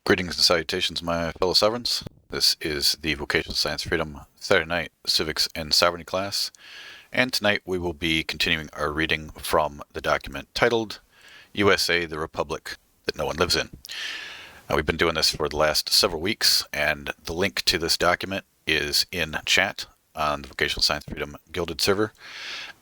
Greetings and salutations, my fellow sovereigns. This is the Vocational Science Freedom Saturday Night Civics and Sovereignty class, and tonight we will be continuing our reading from the document titled U.S.A. the Republic that No One Lives in. We've been doing this for the last several weeks, and the link to this document is in chat on the Vocational Science Freedom Gilded server.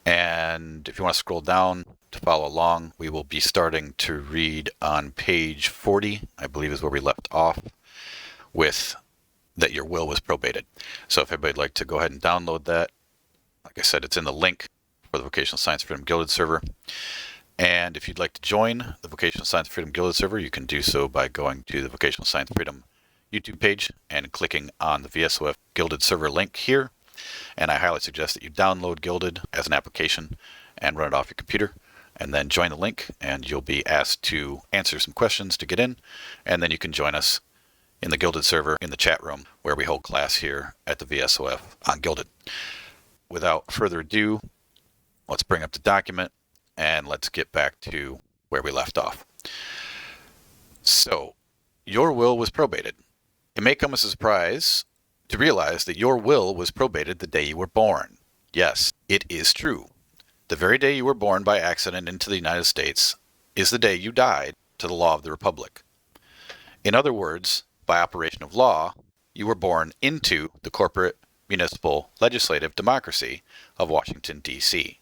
And if you want to scroll down to follow along, we will be starting to read on page 40, I believe is where we left off, with that your will was probated. So if everybody'd like to go ahead and download that, like I said, it's in the link for the Vocational Science Freedom Gilded server. And if you'd like to join the Vocational Science Freedom Gilded server, you can do so by going to the Vocational Science Freedom YouTube page and clicking on the VSOF Gilded server link here. And I highly suggest that you download Gilded as an application and run it off your computer, and then join the link, and you'll be asked to answer some questions to get in, and then you can join us in the Gilded server in the chat room where we hold class here at the VSOF on Gilded. Without further ado, let's bring up the document and let's get back to where we left off. So, your will was probated. It may come as a surprise to realize that your will was probated the day you were born. Yes, it is true. The very day you were born by accident into the United States is the day you died to the law of the Republic. In other words, by operation of law, you were born into the corporate, municipal, legislative democracy of Washington, D.C.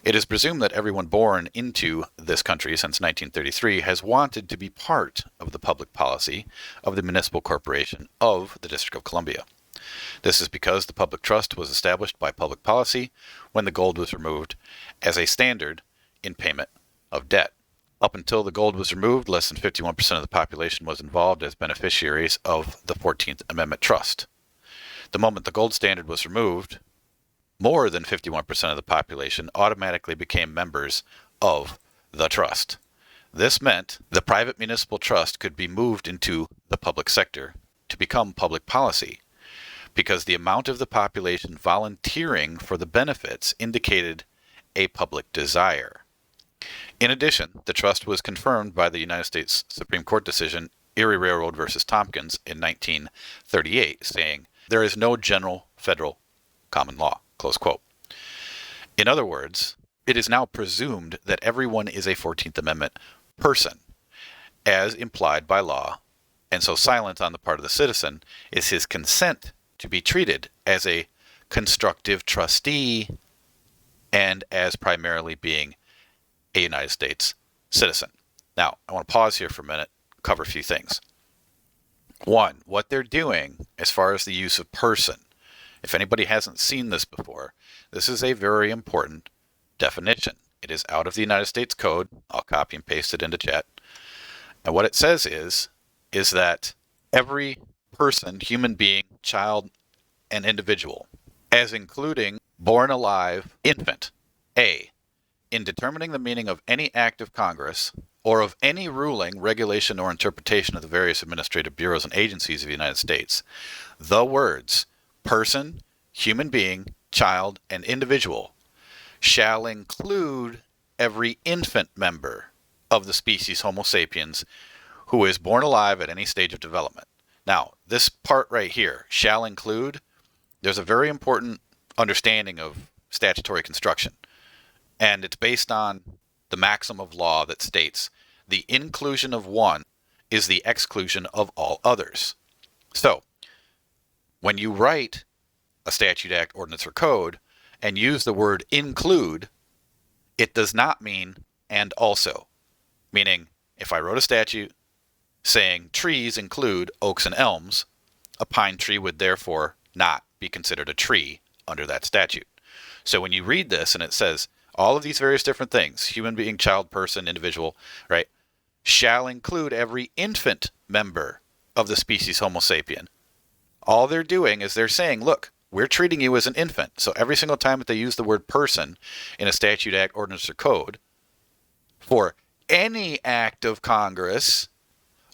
It is presumed that everyone born into this country since 1933 has wanted to be part of the public policy of the municipal corporation of the District of Columbia. This is because the public trust was established by public policy when the gold was removed as a standard in payment of debt. Up until the gold was removed, less than 51% of the population was involved as beneficiaries of the 14th Amendment Trust. The moment the gold standard was removed, more than 51% of the population automatically became members of the trust. This meant the private municipal trust could be moved into the public sector to become public policy, because the amount of the population volunteering for the benefits indicated a public desire. In addition, the trust was confirmed by the United States Supreme Court decision Erie Railroad versus Tompkins in 1938, saying, "There is no general federal common law." Close quote. In other words, it is now presumed that everyone is a 14th Amendment person, as implied by law, and so silence on the part of the citizen is his consent to be treated as a constructive trustee and as primarily being a United States citizen. Now, I want to pause here for a minute, cover a few things. One, what they're doing as far as the use of person. If anybody hasn't seen this before, this is a very important definition. It is out of the United States Code. I'll copy and paste it into chat. And what it says is that every person, human being, child, and individual, as including born alive infant, A, in determining the meaning of any act of Congress or of any ruling, regulation, or interpretation of the various administrative bureaus and agencies of the United States, the words person, human being, child, and individual shall include every infant member of the species Homo sapiens who is born alive at any stage of development. Now, this part right here, shall include, there's a very important understanding of statutory construction, and it's based on the maxim of law that states the inclusion of one is the exclusion of all others. So, when you write a statute, act, ordinance, or code and use the word include, it does not mean and also. Meaning, if I wrote a statute saying trees include oaks and elms, a pine tree would therefore not be considered a tree under that statute. So when you read this and it says all of these various different things, human being, child, person, individual, right, shall include every infant member of the species Homo sapien. All they're doing is they're saying, look, we're treating you as an infant. So every single time that they use the word person in a statute, act, ordinance, or code for any act of Congress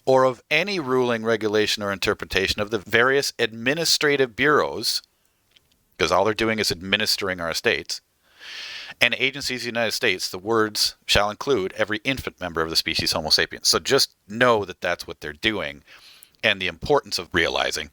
or of any ruling, regulation, or interpretation of the various administrative bureaus, because all they're doing is administering our estates, And agencies of the United States, the words shall include every infant member of the species Homo sapiens. So just know that that's what they're doing, and the importance of realizing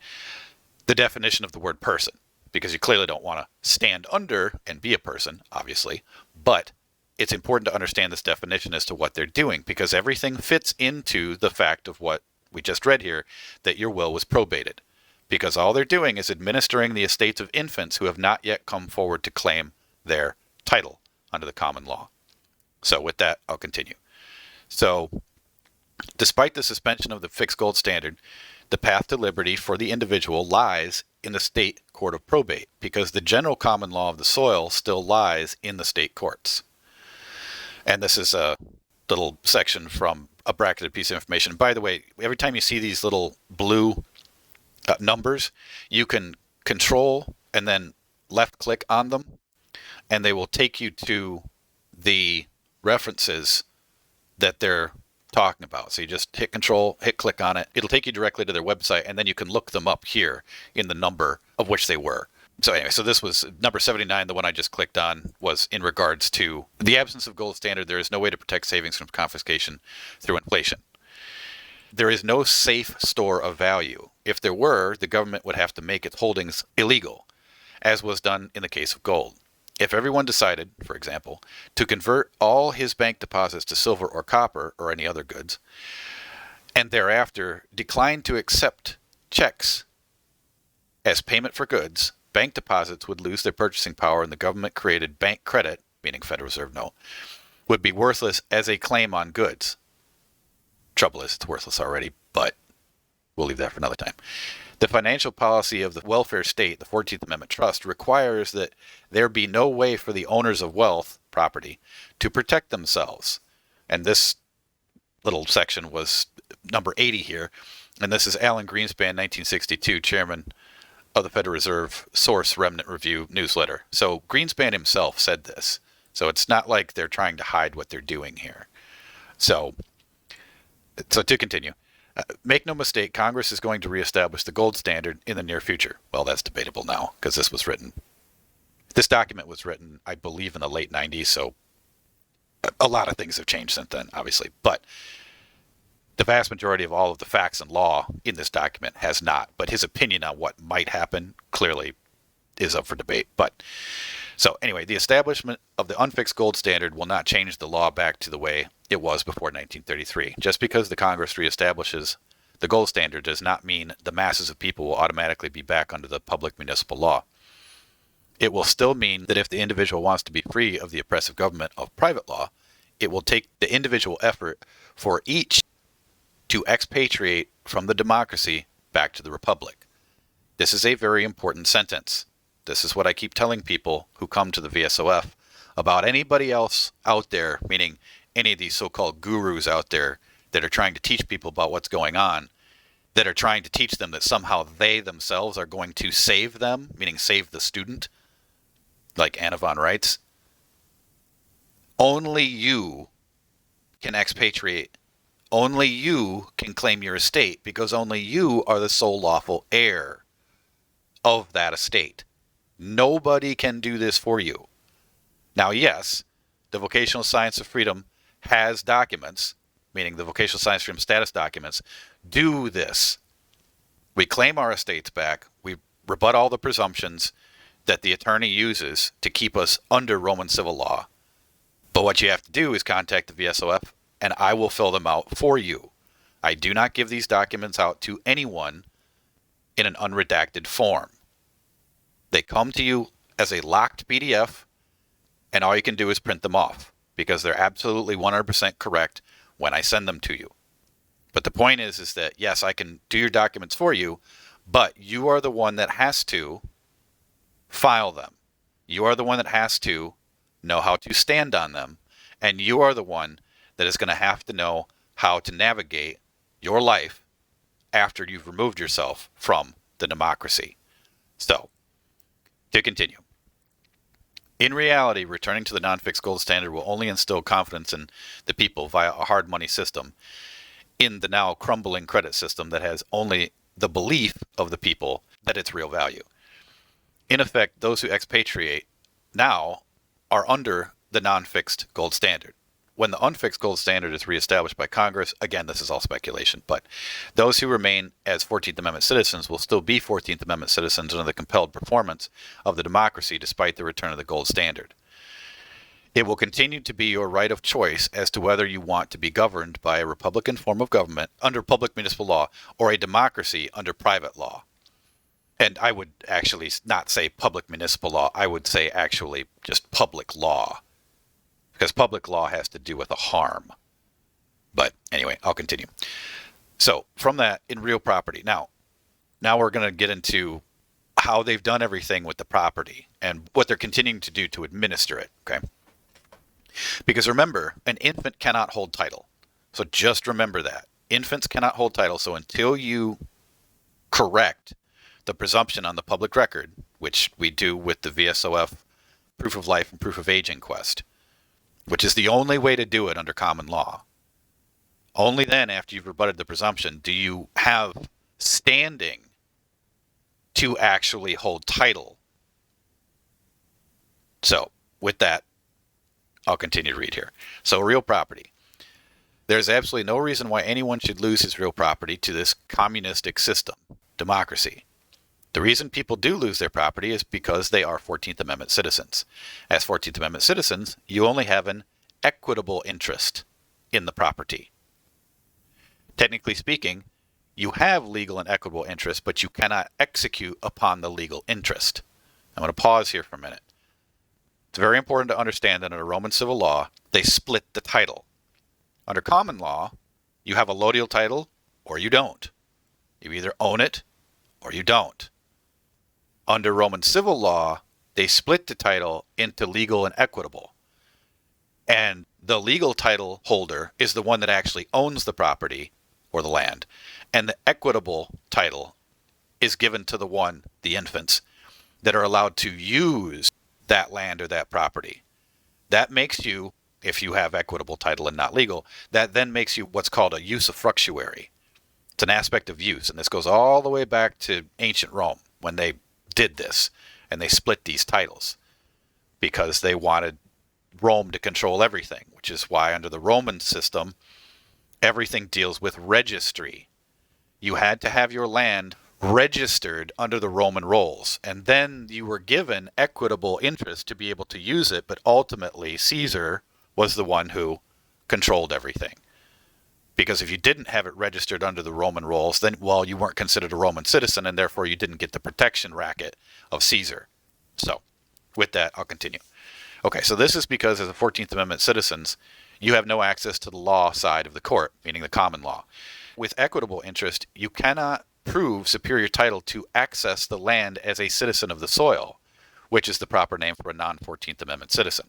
the definition of the word person, because you clearly don't want to stand under and be a person, obviously, but it's important to understand this definition as to what they're doing, because everything fits into the fact of what we just read here, that your will was probated. Because all they're doing is administering the estates of infants who have not yet come forward to claim their title under the common law. So with that, I'll continue. So despite the suspension of the fixed gold standard, the path to liberty for the individual lies in the state court of probate, because the general common law of the soil still lies in the state courts. And this is a little section from a bracketed piece of information. By the way, every time you see these little blue numbers, you can control and then left click on them, and they will take you to the references that they're talking about. So you just hit control, hit click on it. It'll take you directly to their website, and then you can look them up here in the number of which they were. So anyway, so this was number 79. The one I just clicked on was in regards to the absence of gold standard. There is no way to protect savings from confiscation through inflation. There is no safe store of value. If there were, the government would have to make its holdings illegal, as was done in the case of gold. If everyone decided, for example, to convert all his bank deposits to silver or copper or any other goods, and thereafter declined to accept checks as payment for goods, bank deposits would lose their purchasing power, and the government-created bank credit, meaning Federal Reserve note, would be worthless as a claim on goods. Trouble is, it's worthless already, but we'll leave that for another time. The financial policy of the welfare state, the 14th Amendment Trust, requires that there be no way for the owners of wealth, property, to protect themselves. And this little section was number 80 here. And this is Alan Greenspan, 1962, chairman of the Federal Reserve Source Remnant Review newsletter. So Greenspan himself said this. So it's not like they're trying to hide what they're doing here. So to continue. Make no mistake, Congress is going to reestablish the gold standard in the near future. Well, that's debatable now, because this document was written, I believe, in the late 90s, so a lot of things have changed since then, obviously. But the vast majority of all of the facts and law in this document has not. But his opinion on what might happen clearly is up for debate. So anyway, the establishment of the unfixed gold standard will not change the law back to the way it was before 1933. Just because the Congress reestablishes the gold standard does not mean the masses of people will automatically be back under the public municipal law. It will still mean that if the individual wants to be free of the oppressive government of private law, it will take the individual effort for each to expatriate from the democracy back to the republic. This is a very important sentence. This is what I keep telling people who come to the VSOF about anybody else out there, meaning any of these so-called gurus out there that are trying to teach people about what's going on, that are trying to teach them that somehow they themselves are going to save them, meaning save the student, like Anna von writes. Only you can expatriate. Only you can claim your estate, because only you are the sole lawful heir of that estate. Nobody can do this for you. Now, yes, the Vocational Science of Freedom has documents, meaning the Vocational Science of Freedom status documents, do this. We claim our estates back. We rebut all the presumptions that the attorney uses to keep us under Roman civil law. But what you have to do is contact the VSOF, and I will fill them out for you. I do not give these documents out to anyone in an unredacted form. They come to you as a locked PDF, and all you can do is print them off, because they're absolutely 100% correct when I send them to you. But the point is that, yes, I can do your documents for you, but you are the one that has to file them. You are the one that has to know how to stand on them, and you are the one that is going to have to know how to navigate your life after you've removed yourself from the democracy. So, to continue. In reality, returning to the non-fixed gold standard will only instill confidence in the people via a hard money system in the now crumbling credit system that has only the belief of the people that it's real value. In effect, those who expatriate now are under the non-fixed gold standard. When the unfixed gold standard is reestablished by Congress, again, this is all speculation, but those who remain as 14th Amendment citizens will still be 14th Amendment citizens under the compelled performance of the democracy despite the return of the gold standard. It will continue to be your right of choice as to whether you want to be governed by a Republican form of government under public municipal law or a democracy under private law. And I would actually not say public municipal law. I would say actually just public law, because public law has to do with a harm. But anyway, I'll continue. So from that, in real property. Now we're going to get into how they've done everything with the property and what they're continuing to do to administer it. Okay. Because remember, an infant cannot hold title. So just remember that. Infants cannot hold title. So until you correct the presumption on the public record, which we do with the VSOF proof of life and proof of age inquest, which is the only way to do it under common law. Only then, after you've rebutted the presumption, do you have standing to actually hold title. So with that, I'll continue to read here. So real property. There's absolutely no reason why anyone should lose his real property to this communistic system, democracy. The reason people do lose their property is because they are 14th Amendment citizens. As 14th Amendment citizens, you only have an equitable interest in the property. Technically speaking, you have legal and equitable interest, but you cannot execute upon the legal interest. I'm going to pause here for a minute. It's very important to understand that under Roman civil law, they split the title. Under common law, you have a allodial title or you don't. You either own it or you don't. Under Roman civil law, they split the title into legal and equitable. And the legal title holder is the one that actually owns the property or the land. And the equitable title is given to the infants, that are allowed to use that land or that property. That makes you, if you have equitable title and not legal, that then makes you what's called a usufructuary. It's an aspect of use, and this goes all the way back to ancient Rome when they did this, and they split these titles because they wanted Rome to control everything, which is why under the Roman system, everything deals with registry. You had to have your land registered under the Roman rolls, and then you were given equitable interest to be able to use it, but ultimately Caesar was the one who controlled everything. Because if you didn't have it registered under the Roman rolls, then, well, you weren't considered a Roman citizen, and therefore you didn't get the protection racket of Caesar. So, with that, I'll continue. Okay, so this is because as a 14th Amendment citizens, you have no access to the law side of the court, meaning the common law. With equitable interest, you cannot prove superior title to access the land as a citizen of the soil, which is the proper name for a non-14th Amendment citizen.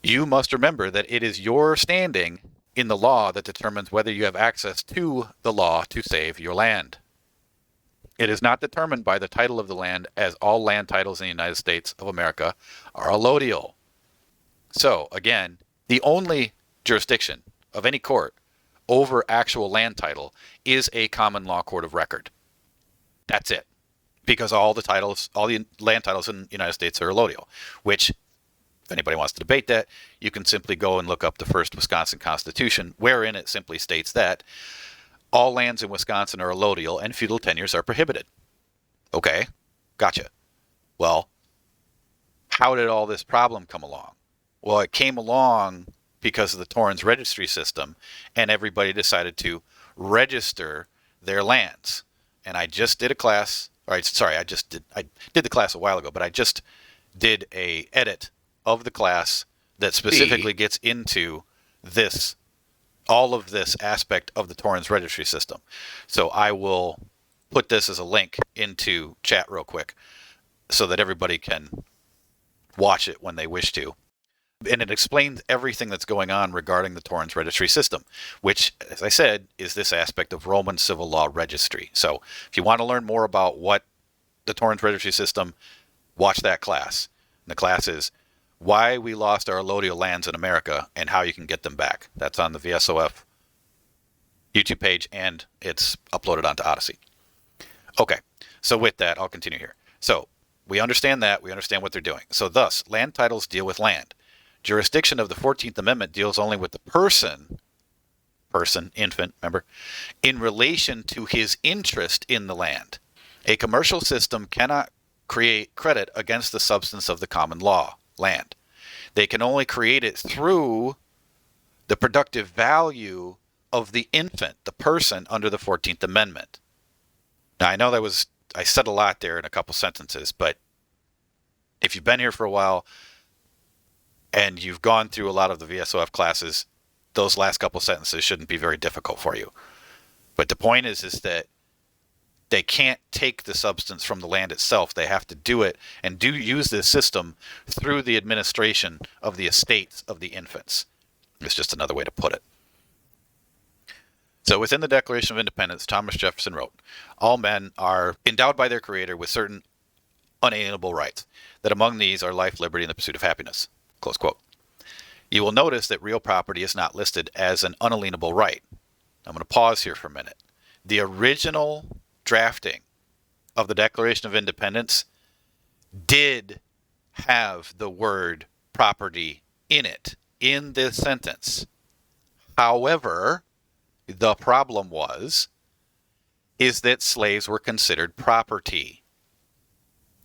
You must remember that it is your standing in the law that determines whether you have access to the law to save your land. It is not determined by the title of the land, as all land titles in the United States of America are allodial. So, again, the only jurisdiction of any court over actual land title is a common law court of record. That's it. Because all the land titles in the United States are allodial, which, if anybody wants to debate that, you can simply go and look up the first Wisconsin Constitution, wherein it simply states that all lands in Wisconsin are allodial and feudal tenures are prohibited. Okay, gotcha. Well, how did all this problem come along? Well, it came along because of the Torrens registry system, and everybody decided to register their lands. And I just did a class, I did the class a while ago, but I just did a edit of the class that specifically gets into this, all of this aspect of the Torrens registry system. So I will put this as a link into chat real quick so that everybody can watch it when they wish to. And it explains everything that's going on regarding the Torrens registry system, which, as I said, is this aspect of Roman civil law registry. So if you want to learn more about what the Torrens registry system, watch that class. And the class is Why We Lost Our Allodial Lands in America and How You Can Get Them Back. That's on the VSOF YouTube page, and it's uploaded onto Odyssey. Okay, so with that, I'll continue here. So We understand that. We understand what they're doing. So thus, land titles deal with land. Jurisdiction of the 14th Amendment deals only with the person, infant, remember, in relation to his interest in the land. A commercial system cannot create credit against the substance of the common law, land. They can only create it through the productive value of the infant, the person under the 14th Amendment. Now, I know I said a lot there in a couple sentences, but if you've been here for a while and you've gone through a lot of the VSOF classes, those last couple sentences shouldn't be very difficult for you. But the point is that they can't take the substance from the land itself. They have to do it and use this system through the administration of the estates of the infants. It's just another way to put it. So within the Declaration of Independence, Thomas Jefferson wrote, all men are endowed by their Creator with certain unalienable rights, that among these are life, liberty, and the pursuit of happiness. Close quote. You will notice that real property is not listed as an unalienable right. I'm going to pause here for a minute. The original drafting of the Declaration of Independence did have the word property in it, in this sentence. However, the problem is that slaves were considered property.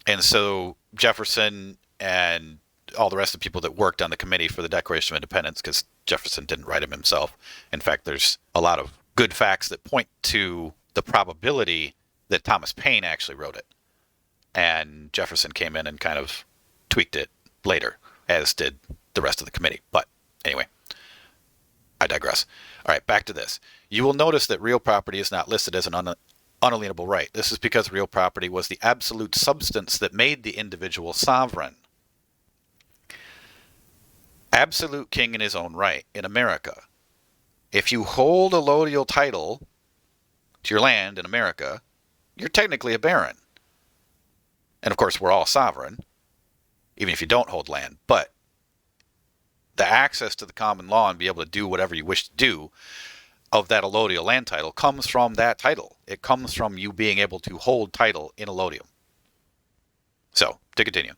And so Jefferson and all the rest of the people that worked on the committee for the Declaration of Independence, because Jefferson didn't write them himself. In fact, there's a lot of good facts that point to the probability that Thomas Paine actually wrote it. And Jefferson came in and kind of tweaked it later, as did the rest of the committee. But anyway, I digress. All right, back to this. You will notice that real property is not listed as an unalienable right. This is because real property was the absolute substance that made the individual sovereign. Absolute king in his own right in America. If you hold a allodial title to your land in America, you're technically a baron. And of course, we're all sovereign, even if you don't hold land. But the access to the common law and be able to do whatever you wish to do of that allodial land title comes from that title. It comes from you being able to hold title in allodium. So, to continue.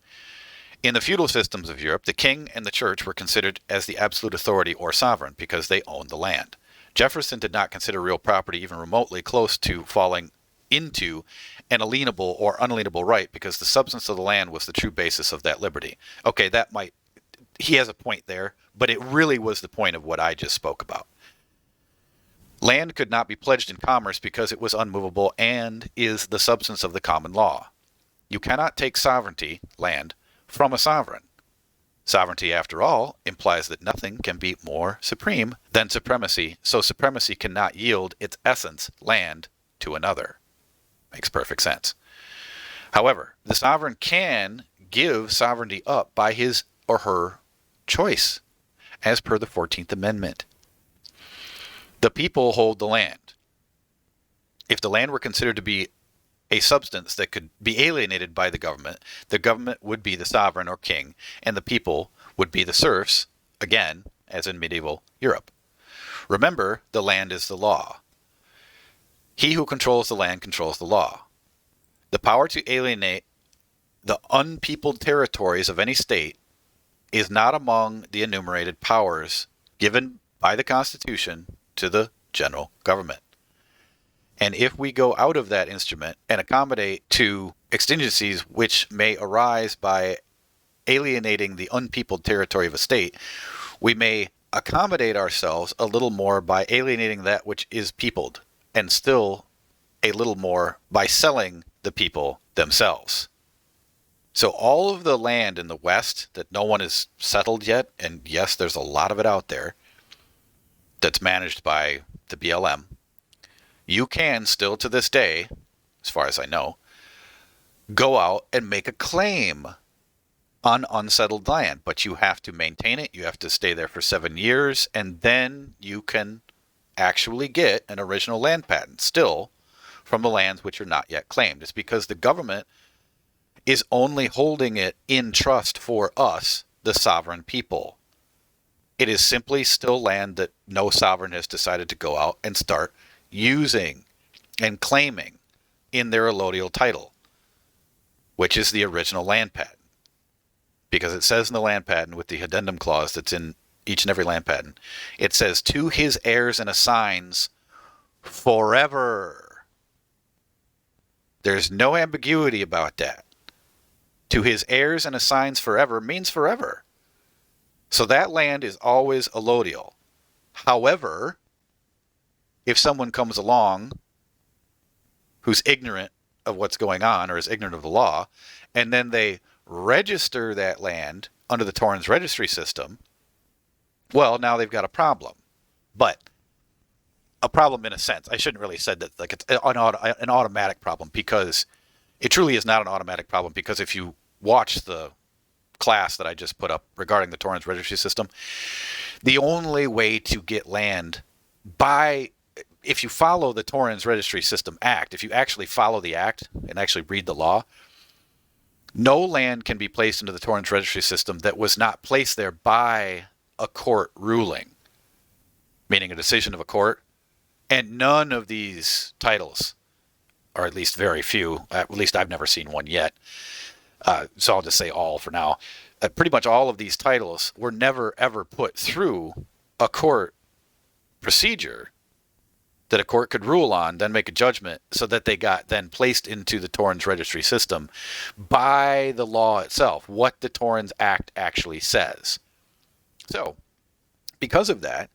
In the feudal systems of Europe, the king and the church were considered as the absolute authority or sovereign because they owned the land. Jefferson did not consider real property even remotely close to falling into an alienable or unalienable right because the substance of the land was the true basis of that liberty. Okay, he has a point there, but it really was the point of what I just spoke about. Land could not be pledged in commerce because it was unmovable and is the substance of the common law. You cannot take sovereignty, land, from a sovereign. Sovereignty, after all, implies that nothing can be more supreme than supremacy, so supremacy cannot yield its essence, land, to another. Makes perfect sense. However, the sovereign can give sovereignty up by his or her choice, as per the 14th Amendment. The people hold the land. If the land were considered to be a substance that could be alienated by the government would be the sovereign or king, and the people would be the serfs, again, as in medieval Europe. Remember, the land is the law. He who controls the land controls the law. The power to alienate the unpeopled territories of any state is not among the enumerated powers given by the Constitution to the general government. And if we go out of that instrument and accommodate to exigencies which may arise by alienating the unpeopled territory of a state, we may accommodate ourselves a little more by alienating that which is peopled, and still a little more by selling the people themselves. So all of the land in the West that no one has settled yet, and yes, there's a lot of it out there, that's managed by the BLM, you can still to this day, as far as I know, go out and make a claim on unsettled land. But you have to maintain it. You have to stay there for 7 years. And then you can actually get an original land patent still from the lands which are not yet claimed. It's because the government is only holding it in trust for us, the sovereign people. It is simply still land that no sovereign has decided to go out and start using and claiming in their allodial title. which is the original land patent. Because it says in the land patent, with the addendum clause that's in each and every land patent, it says, to his heirs and assigns forever. There's no ambiguity about that. To his heirs and assigns forever means forever. So that land is always allodial. However, if someone comes along who's ignorant of what's going on or is ignorant of the law, and then they register that land under the Torrens registry system, well, now they've got a problem. But a problem in a sense. I shouldn't really have said that like it's an automatic problem, because it truly is not an automatic problem, because if you watch the class that I just put up regarding the Torrens registry system, the only way to get land if you follow the Torrens Registry System Act, if you actually follow the act and actually read the law, no land can be placed into the Torrens Registry System that was not placed there by a court ruling, meaning a decision of a court. And none of these titles, or at least very few, at least I've never seen one yet, so I'll just say all for now, pretty much all of these titles were never ever put through a court procedure that a court could rule on, then make a judgment, so that they got then placed into the Torrens registry system by the law itself, what the Torrens Act actually says. So, because of that,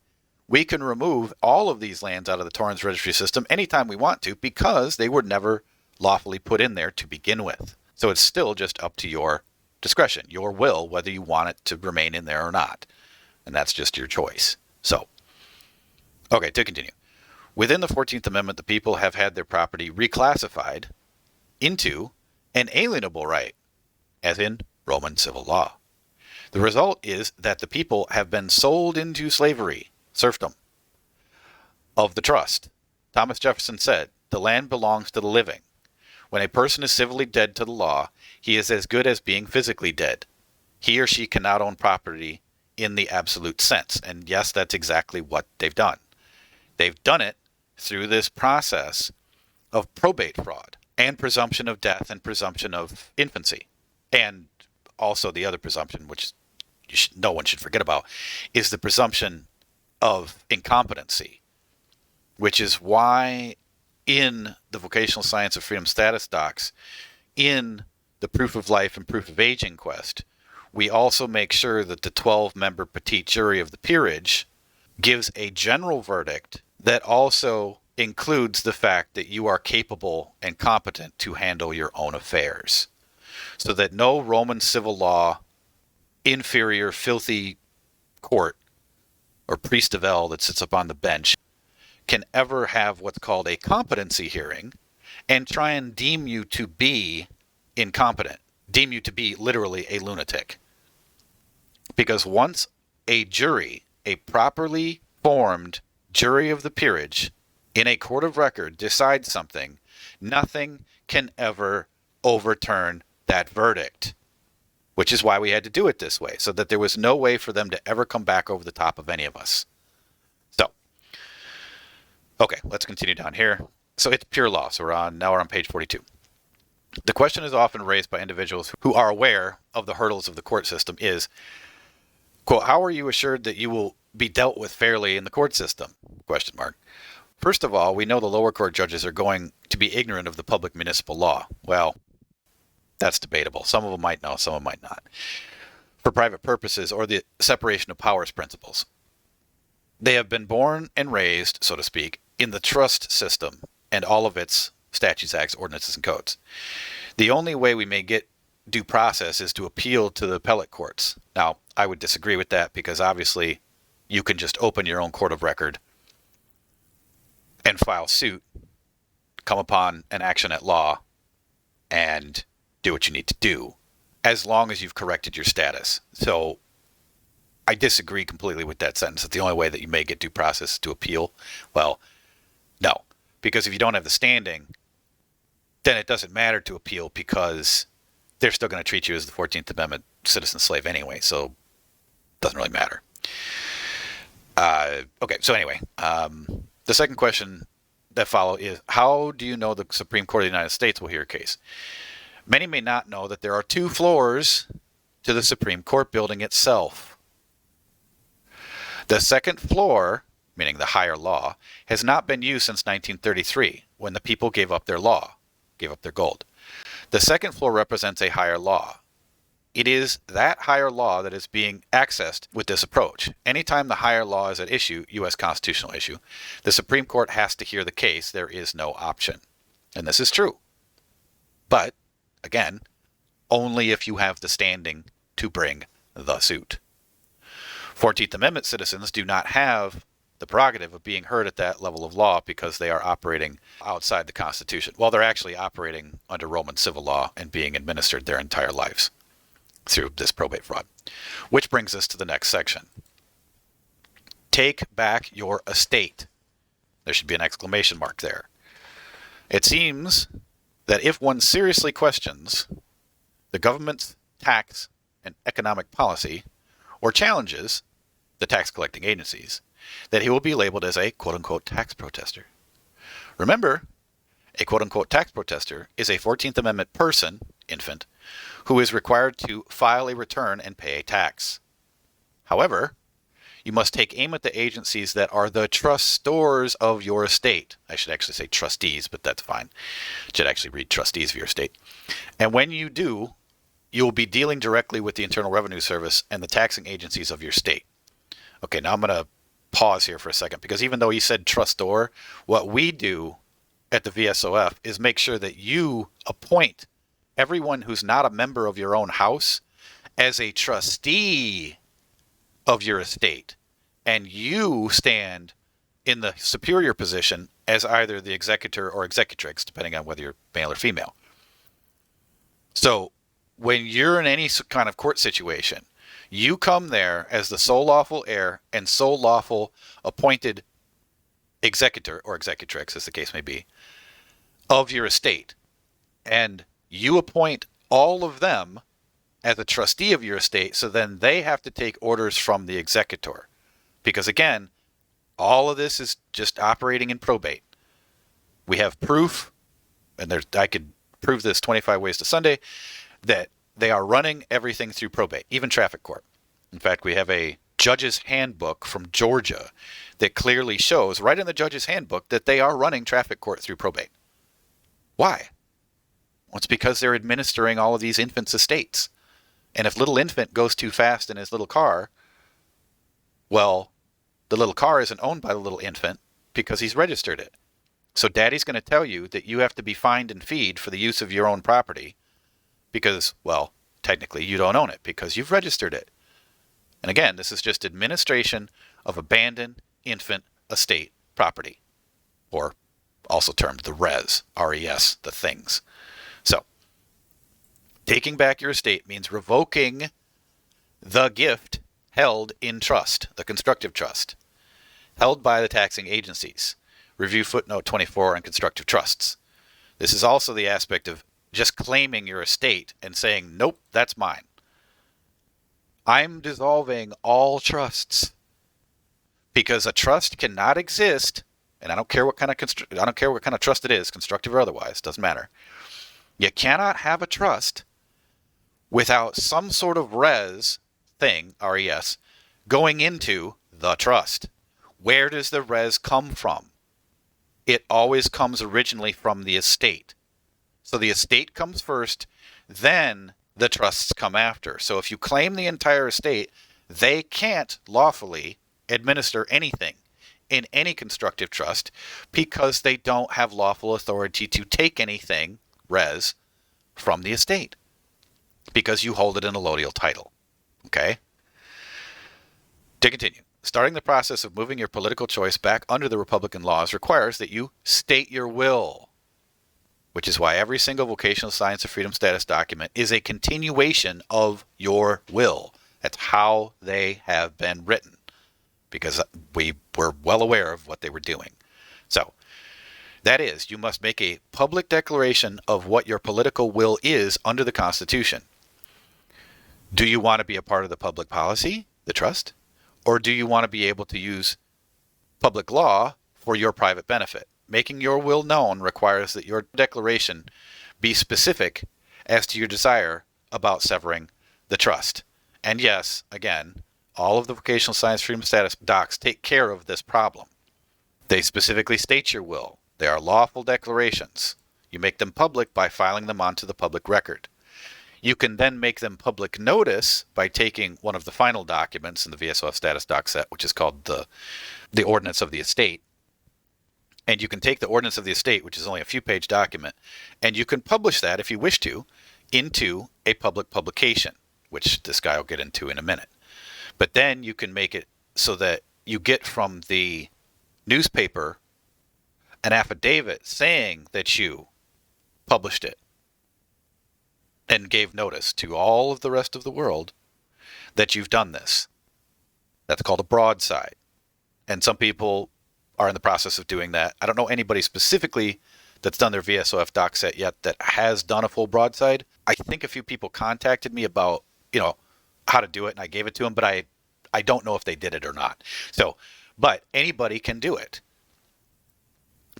we can remove all of these lands out of the Torrens registry system anytime we want to, because they were never lawfully put in there to begin with. So it's still just up to your discretion, your will, whether you want it to remain in there or not. And that's just your choice. So, okay, to continue. Within the 14th Amendment, the people have had their property reclassified into an alienable right, as in Roman civil law. The result is that the people have been sold into slavery, serfdom, of the trust. Thomas Jefferson said, the land belongs to the living. When a person is civilly dead to the law, he is as good as being physically dead. He or she cannot own property in the absolute sense. And yes, that's exactly what they've done. They've done it through this process of probate fraud and presumption of death and presumption of infancy. And also the other presumption, which no one should forget about, is the presumption of incompetency, which is why in the vocational science of freedom status docs, in the proof of life and proof of age inquest, we also make sure that the 12-member petite jury of the peerage gives a general verdict that also includes the fact that you are capable and competent to handle your own affairs, so that no Roman civil law inferior filthy court or priest of El that sits up on the bench can ever have what's called a competency hearing and try and deem you to be incompetent, deem you to be literally a lunatic. Because once a jury, a properly formed jury of the peerage in a court of record decides something, nothing can ever overturn that verdict, which is why we had to do it this way, so that there was no way for them to ever come back over the top of any of us. So, okay, let's continue down here. So it's pure law. So now we're on page 42. The question is often raised by individuals who are aware of the hurdles of the court system is, quote, how are you assured that you will be dealt with fairly in the court system? Question mark. First of all, we know the lower court judges are going to be ignorant of the public municipal law. Well, that's debatable. Some of them might know, some of them might not. For private purposes or the separation of powers principles. They have been born and raised, so to speak, in the trust system and all of its statutes, acts, ordinances, and codes. The only way we may get due process is to appeal to the appellate courts. Now, I would disagree with that, because obviously you can just open your own court of record and file suit, come upon an action at law, and do what you need to do, as long as you've corrected your status. So I disagree completely with that sentence. It's the only way that you may get due process is to appeal. Well, no, because if you don't have the standing, then it doesn't matter to appeal, because they're still going to treat you as the 14th Amendment citizen slave anyway, so it doesn't really matter. Okay, so anyway, the second question that follows is, how do you know the Supreme Court of the United States will hear a case? Many may not know that there are 2 floors to the Supreme Court building itself. The second floor, meaning the higher law, has not been used since 1933, when the people gave up their law, gave up their gold. The second floor represents a higher law. It is that higher law that is being accessed with this approach. Anytime the higher law is at issue, U.S. constitutional issue, the Supreme Court has to hear the case. There is no option. And this is true. But, again, only if you have the standing to bring the suit. 14th Amendment citizens do not have the prerogative of being heard at that level of law because they are operating outside the Constitution. Well, they're actually operating under Roman civil law and being administered their entire lives through this probate fraud. Which brings us to the next section. Take back your estate. There should be an exclamation mark there. It seems that if one seriously questions the government's tax and economic policy or challenges the tax collecting agencies, that he will be labeled as a quote-unquote tax protester. Remember, a quote-unquote tax protester is a 14th Amendment person, infant, who is required to file a return and pay a tax. However, you must take aim at the agencies that are the trustors of your estate. I should actually say trustees, but that's fine. I should actually read trustees of your estate. And when you do, you will be dealing directly with the Internal Revenue Service and the taxing agencies of your state. Okay, now I'm going to pause here for a second, because even though he said trustor, what we do at the VSOF is make sure that you appoint everyone who's not a member of your own house as a trustee of your estate, and you stand in the superior position as either the executor or executrix, depending on whether you're male or female. So when you're in any kind of court situation, you come there as the sole lawful heir and sole lawful appointed executor or executrix, as the case may be, of your estate, and you appoint all of them as a trustee of your estate, so then they have to take orders from the executor. Because again, all of this is just operating in probate. We have proof, and I could prove this 25 ways to Sunday, that they are running everything through probate, even traffic court. In fact, we have a judge's handbook from Georgia that clearly shows, right in the judge's handbook, that they are running traffic court through probate. Why? Well, it's because they're administering all of these infants' estates. And if little infant goes too fast in his little car, well, the little car isn't owned by the little infant because he's registered it. So daddy's going to tell you that you have to be fined and feed for the use of your own property because, well, technically you don't own it because you've registered it. And again, this is just administration of abandoned infant estate property, or also termed the res, R-E-S, the things. So, taking back your estate means revoking the gift held in trust, the constructive trust, held by the taxing agencies. Review footnote 24 on constructive trusts. This is also the aspect of just claiming your estate and saying, nope, that's mine. I'm dissolving all trusts because a trust cannot exist, and I don't care what kind of trust it is, constructive or otherwise, doesn't matter. You cannot have a trust without some sort of res thing, R-E-S, going into the trust. Where does the res come from? It always comes originally from the estate. So the estate comes first, then the trusts come after. So if you claim the entire estate, they can't lawfully administer anything in any constructive trust because they don't have lawful authority to take anything, res, from the estate because you hold it in a allodial title. Okay? To continue, starting the process of moving your political choice back under the Republican laws requires that you state your will, which is why every single vocational science of freedom status document is a continuation of your will. That's how they have been written, because we were well aware of what they were doing. So, that is, you must make a public declaration of what your political will is under the Constitution. Do you want to be a part of the public policy, the trust? Or do you want to be able to use public law for your private benefit? Making your will known requires that your declaration be specific as to your desire about severing the trust. And yes, again, all of the vocational science freedom status docs take care of this problem. They specifically state your will. They are lawful declarations. You make them public by filing them onto the public record. You can then make them public notice by taking one of the final documents in the VSOF status doc set, which is called the Ordinance of the Estate. And you can take the Ordinance of the Estate, which is only a few-page document, and you can publish that, if you wish to, into a public publication, which this guy will get into in a minute. But then you can make it so that you get from the newspaper an affidavit saying that you published it and gave notice to all of the rest of the world that you've done this. That's called a broadside. And some people are in the process of doing that. I don't know anybody specifically that's done their VSOF doc set yet that has done a full broadside. I think a few people contacted me about, how to do it, and I gave it to them, but I don't know if they did it or not. So, but anybody can do it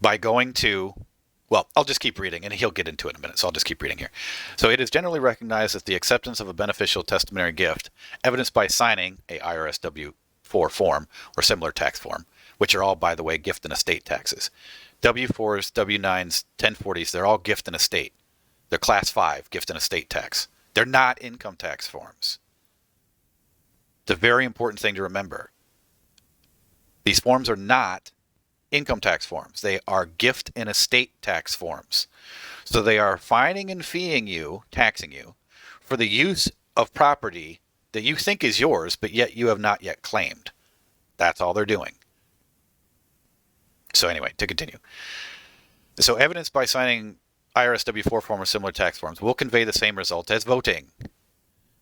by going to, well, I'll just keep reading, and he'll get into it in a minute, so I'll just keep reading here. So it is generally recognized as the acceptance of a beneficial testamentary gift, evidenced by signing a IRS W-4 form or similar tax form, which are all, by the way, gift and estate taxes. W-4s, W-9s, 1040s, they're all gift and estate. They're class 5 gift and estate tax. They're not income tax forms. It's a very important thing to remember. These forms are not income tax forms. They are gift and estate tax forms. So they are fining and feeing you, taxing you, for the use of property that you think is yours, but yet you have not yet claimed. That's all they're doing. So anyway, to continue. So evidence by signing IRS W-4 form or similar tax forms will convey the same result as voting,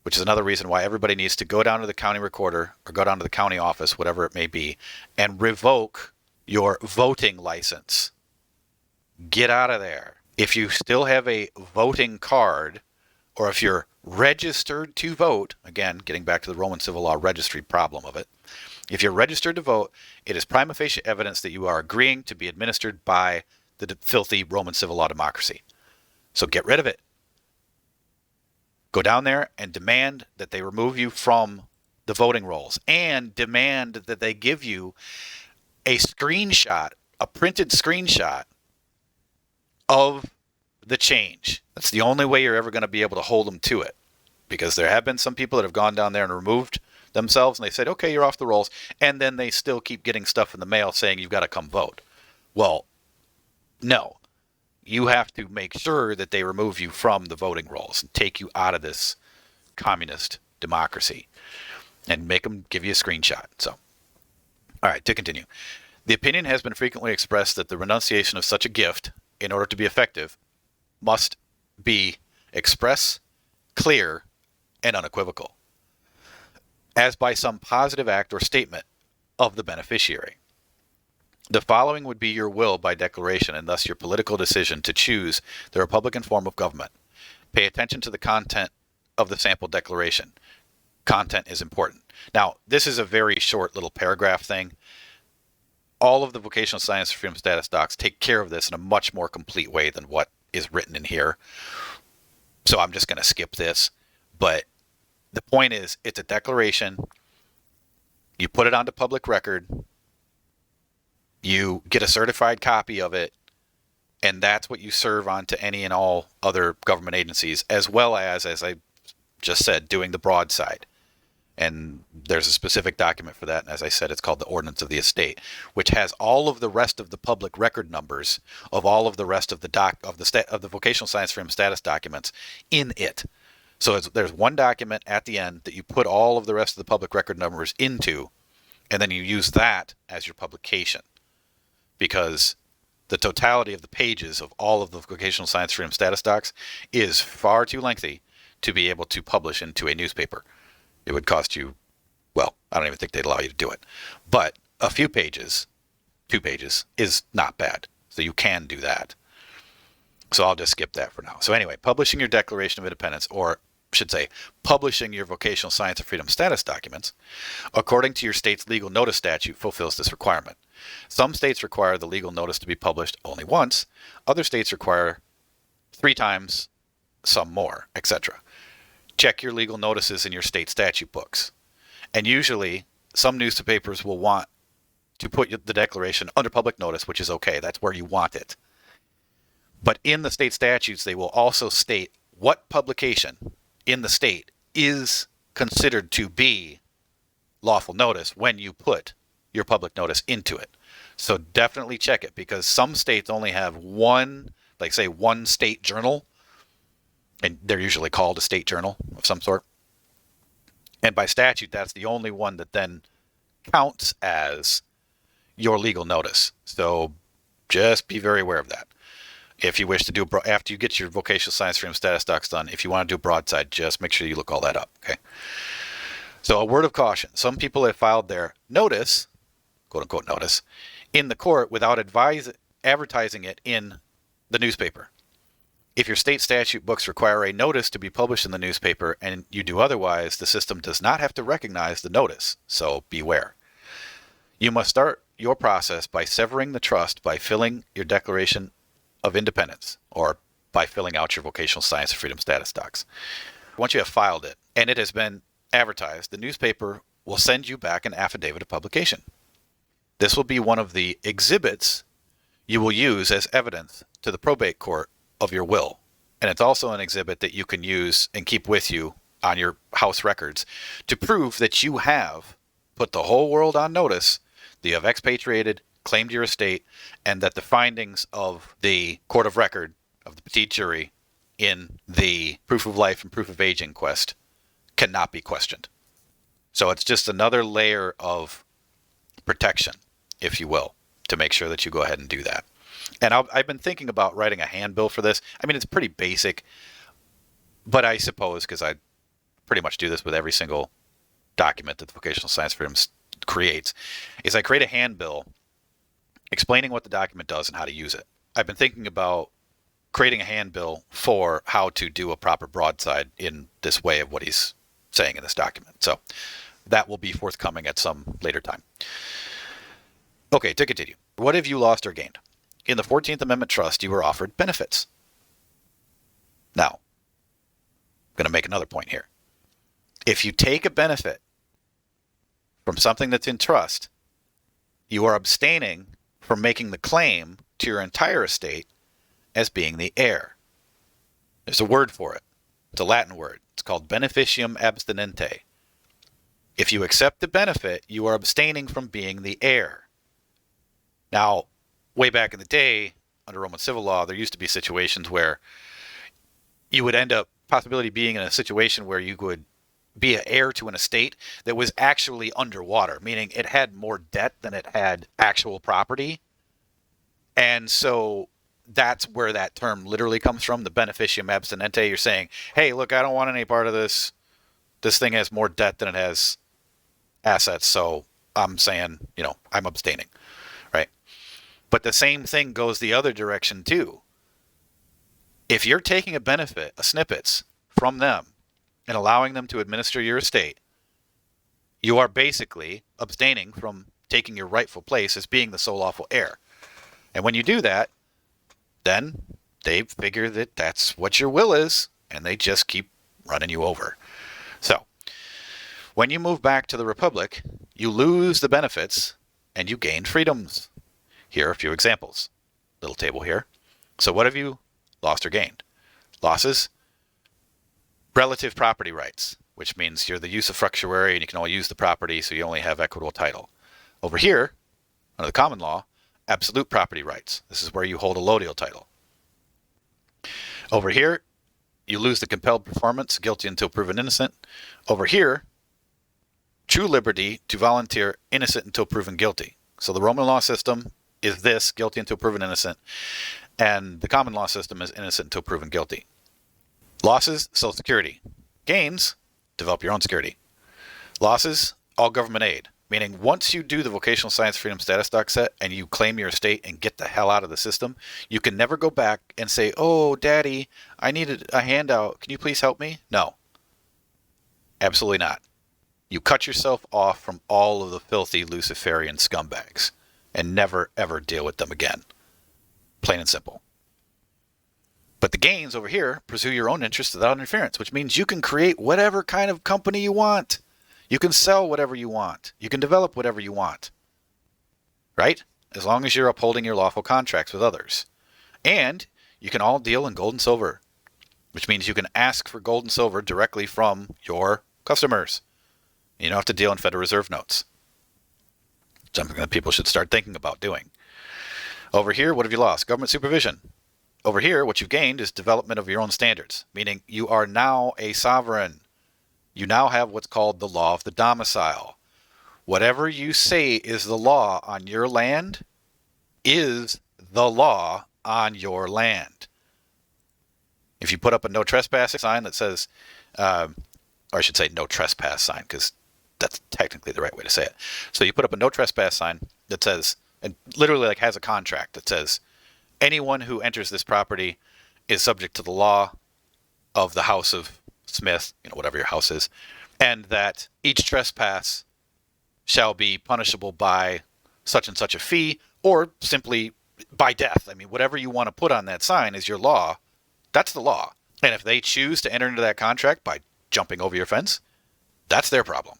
which is another reason why everybody needs to go down to the county recorder or go down to the county office, whatever it may be, and revoke your voting license. Get out of there. If you still have a voting card, or if you're registered to vote, again, getting back to the Roman civil law registry problem of it, if you're registered to vote, it is prima facie evidence that you are agreeing to be administered by the filthy Roman civil law democracy. So get rid of it. Go down there and demand that they remove you from the voting rolls, and demand that they give you a screenshot, a printed screenshot of the change. That's the only way you're ever going to be able to hold them to it, because there have been some people that have gone down there and removed themselves, and they said, okay, you're off the rolls, and then they still keep getting stuff in the mail saying you've got to come vote. Well, no. You have to make sure that they remove you from the voting rolls and take you out of this communist democracy and make them give you a screenshot. So, all right, to continue. The opinion has been frequently expressed that the renunciation of such a gift, in order to be effective, must be express, clear, and unequivocal, as by some positive act or statement of the beneficiary. The following would be your will by declaration, and thus your political decision to choose the Republican form of government. Pay attention to the content of the sample declaration. Content is important. Now, this is a very short little paragraph thing. All of the vocational science freedom status docs take care of this in a much more complete way than what is written in here. So I'm just going to skip this. But the point is, it's a declaration. You put it onto public record. You get a certified copy of it, and that's what you serve on to any and all other government agencies, as well as I just said, doing the broadside. And there's a specific document for that, and as I said, it's called the Ordinance of the Estate, which has all of the rest of the public record numbers of all of the rest of the vocational science freedom status documents in it. So there's one document at the end that you put all of the rest of the public record numbers into, and then you use that as your publication, because the totality of the pages of all of the vocational science freedom status docs is far too lengthy to be able to publish into a newspaper. It would cost you, well, I don't even think they'd allow you to do it. But a few pages, 2 pages, is not bad. So you can do that. So I'll just skip that for now. So anyway, publishing your Declaration of Independence, or I should say, publishing your vocational science and freedom status documents, according to your state's legal notice statute, fulfills this requirement. Some states require the legal notice to be published only once. Other states require 3 times some more, etc. Check your legal notices in your state statute books. And usually, some newspapers will want to put the declaration under public notice, which is okay. That's where you want it. But in the state statutes, they will also state what publication in the state is considered to be lawful notice when you put your public notice into it. So definitely check it, because some states only have one, like say one state journal, and they're usually called a state journal of some sort. And by statute, that's the only one that then counts as your legal notice. So just be very aware of that. If you wish to do, after you get your vocational science freedom status docs done, if you want to do a broadside, just make sure you look all that up, okay? So a word of caution. Some people have filed their notice, quote unquote notice, in the court without advertising it in the newspaper. If your state statute books require a notice to be published in the newspaper and you do otherwise, the system does not have to recognize the notice, so beware. You must start your process by severing the trust by filling your Declaration of Independence, or by filling out your vocational science and freedom status docs. Once you have filed it and it has been advertised, the newspaper will send you back an affidavit of publication. This will be one of the exhibits you will use as evidence to the probate court of your will. And it's also an exhibit that you can use and keep with you on your house records to prove that you have put the whole world on notice that you have expatriated, claimed your estate, and that the findings of the court of record of the petite jury in the proof of life and proof of age inquest cannot be questioned. So it's just another layer of protection, if you will, to make sure that you go ahead and do that. And I've been thinking about writing a handbill for this. I mean, it's pretty basic, but I suppose, because I pretty much do this with every single document that the Vocational Science Freedom creates, is I create a handbill explaining what the document does and how to use it. I've been thinking about creating a handbill for how to do a proper broadside in this way of what he's saying in this document. So that will be forthcoming at some later time. Okay, to continue. What have you lost or gained? In the 14th Amendment Trust, you were offered benefits. Now, I'm going to make another point here. If you take a benefit from something that's in trust, you are abstaining from making the claim to your entire estate as being the heir. There's a word for it. It's a Latin word. It's called beneficium abstinente. If you accept the benefit, you are abstaining from being the heir. Now, way back in the day, under Roman civil law, there used to be situations where you would end up possibly being in a situation where you would be an heir to an estate that was actually underwater, meaning it had more debt than it had actual property. And so that's where that term literally comes from, the beneficium abstinente. You're saying, hey, look, I don't want any part of this. This thing has more debt than it has assets, so I'm saying, I'm abstaining, right? But the same thing goes the other direction too. If you're taking a benefit, a snippets from them and allowing them to administer your estate, you are basically abstaining from taking your rightful place as being the sole lawful heir. And when you do that, then they figure that that's what your will is, and they just keep running you over. So, when you move back to the Republic, you lose the benefits and you gain freedoms. Here are a few examples. Little table here. So what have you lost or gained? Losses. Relative property rights, which means you're the usufructuary and you can only use the property, so you only have equitable title. Over here, under the common law, absolute property rights. This is where you hold a lodial title. Over here, you lose the compelled performance, guilty until proven innocent. Over here, true liberty to volunteer, innocent until proven guilty. So the Roman law system is this, guilty until proven innocent, and the common law system is innocent until proven guilty. Losses, Social Security. Gains, develop your own security. Losses, all government aid. Meaning once you do the Vocational Science Freedom Status Doc set and you claim your estate and get the hell out of the system, you can never go back and say, oh, Daddy, I needed a handout. Can you please help me? No. Absolutely not. You cut yourself off from all of the filthy Luciferian scumbags and never, ever deal with them again. Plain and simple. But the gains over here pursue your own interests without interference, which means you can create whatever kind of company you want. You can sell whatever you want. You can develop whatever you want. Right? As long as you're upholding your lawful contracts with others. And you can all deal in gold and silver, which means you can ask for gold and silver directly from your customers. You don't have to deal in Federal Reserve notes. Something that people should start thinking about doing. Over here, what have you lost? Government supervision. Over here, what you've gained is development of your own standards, meaning you are now a sovereign. You now have what's called the law of the domicile. Whatever you say is the law on your land is the law on your land. If you put up a no trespassing sign that says, or I should say no trespass sign, because that's technically the right way to say it. So you put up a no trespass sign that says, and literally like has a contract that says, anyone who enters this property is subject to the law of the House of Smith, whatever your house is, and that each trespass shall be punishable by such and such a fee, or simply by death. I mean, whatever you want to put on that sign is your law. That's the law. And if they choose to enter into that contract by jumping over your fence, that's their problem.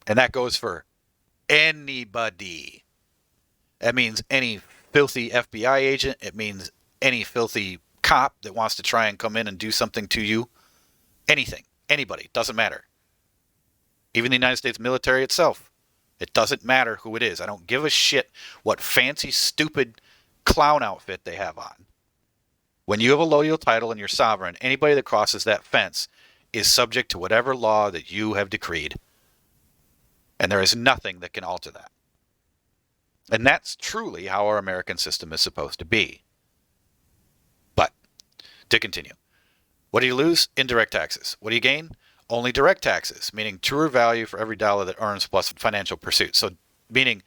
And that goes for anybody. That means any filthy FBI agent. It means any filthy cop that wants to try and come in and do something to you. Anything. Anybody. Doesn't matter. Even the United States military itself. It doesn't matter who it is. I don't give a shit what fancy, stupid clown outfit they have on. When you have a loyal title and you're sovereign, anybody that crosses that fence is subject to whatever law that you have decreed. And there is nothing that can alter that. And that's truly how our American system is supposed to be. But, to continue. What do you lose? Indirect taxes. What do you gain? Only direct taxes, meaning truer value for every dollar that earns plus financial pursuit. So, meaning,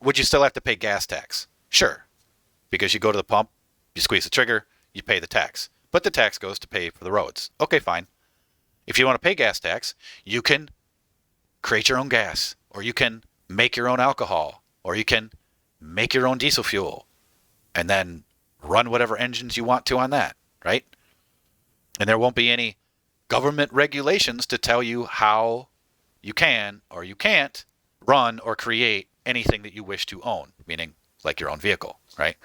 would you still have to pay gas tax? Sure. Because you go to the pump, you squeeze the trigger, you pay the tax. But the tax goes to pay for the roads. Okay, fine. If you want to pay gas tax, you can create your own gas, or you can make your own alcohol, or you can make your own diesel fuel, and then run whatever engines you want to on that, right? And there won't be any government regulations to tell you how you can or you can't run or create anything that you wish to own, meaning like your own vehicle, right?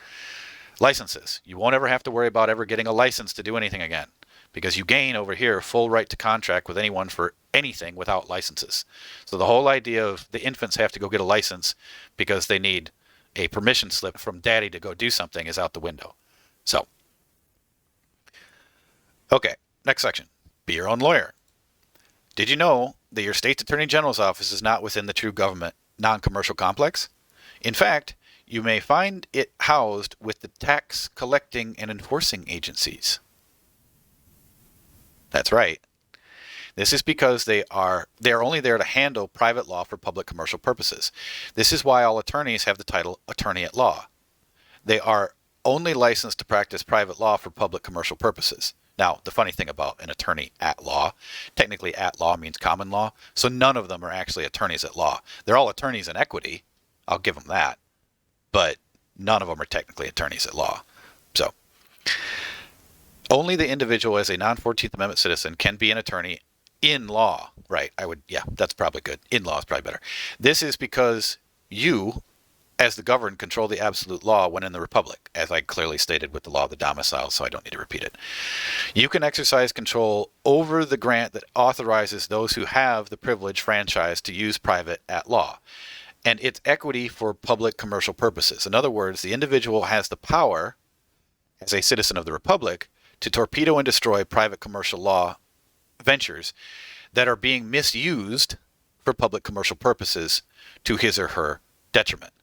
Licenses. You won't ever have to worry about ever getting a license to do anything again, because you gain over here full right to contract with anyone for anything without licenses. So the whole idea of the infants have to go get a license because they need a permission slip from daddy to go do something is out the window. So, okay, next section. Be your own lawyer. Did you know that your state's attorney general's office is not within the true government non-commercial complex? In fact, you may find it housed with the tax collecting and enforcing agencies. That's right. This is because they are only there to handle private law for public commercial purposes. This is why all attorneys have the title attorney at law. They are only licensed to practice private law for public commercial purposes. Now, the funny thing about an attorney at law, technically at law means common law, so none of them are actually attorneys at law. They're all attorneys in equity. I'll give them that. But none of them are technically attorneys at law. So, only the individual as a non-14th Amendment citizen can be an attorney in law. Right, that's probably good. In law is probably better. This is because you, as the governed, control the absolute law when in the Republic, as I clearly stated with the law of the domicile, so I don't need to repeat it. You can exercise control over the grant that authorizes those who have the privilege franchise to use private at law, and its equity for public commercial purposes. In other words, the individual has the power, as a citizen of the Republic, to torpedo and destroy private commercial law ventures that are being misused for public commercial purposes to his or her detriment.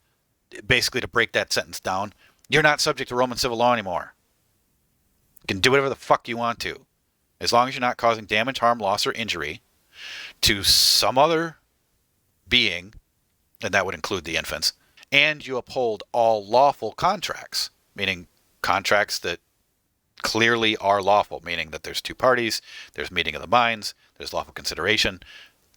Basically, to break that sentence down, you're not subject to Roman civil law anymore. You can do whatever the fuck you want to, as long as you're not causing damage, harm, loss, or injury to some other being, and that would include the infants, and you uphold all lawful contracts, meaning contracts that clearly are lawful, meaning that there's two parties, there's meeting of the minds, there's lawful consideration,